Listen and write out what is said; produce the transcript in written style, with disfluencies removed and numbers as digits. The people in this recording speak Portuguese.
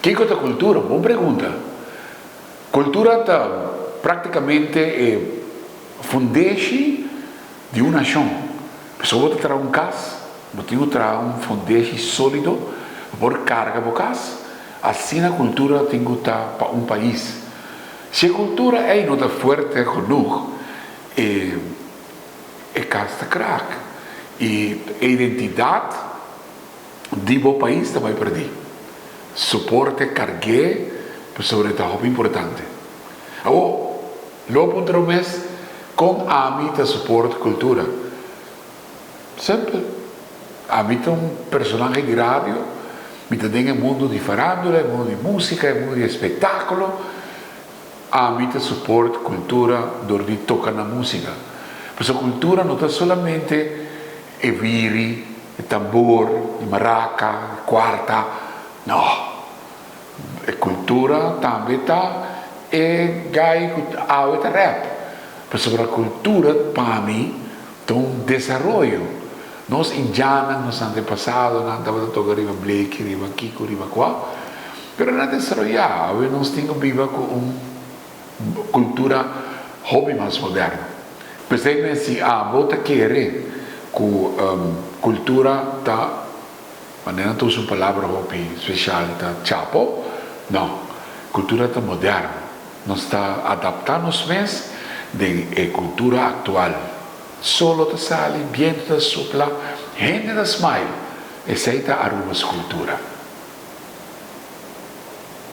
Que é a cultura? Boa pergunta. Cultura está praticamente fundeixe de uma nação. A pessoa tem um caso, tem um fundeixe sólido por carga por casa. Assim a cultura tem que estar para um país. Se a cultura não está forte genoeg, casa está crack. E a identidade do país também perder. Suporte, cargue, sobretudo é importante. Agora, logo outro mês, com a mim suporte cultura. Sempre. A mim é um personagem de rádio, me tem um mundo de farándula, um mundo de música, um mundo de espetáculo. A mim suporte cultura, dormir toca na música. Porque a cultura não está solamente e viri, e tambor, e maraca, quarta. Não. A cultura também está gai a rap. Porque a cultura, para mim, tem um desenvolvimento. Nós indianos, nos antepassados, nós estávamos tocando riba Blake, riba Kiko, riba qua. Mas não desenvolvemos, nós temos viva com uma cultura hobby mais moderna. Per esempio, se a volta quer que cultura está, maneira não uso uma palavra hobby especial, está chapo, não, cultura está moderna, nós está adaptando-nos mesmo da cultura atual. Solo te sale, viento te sopla, gente te smile, e aceita a cultura.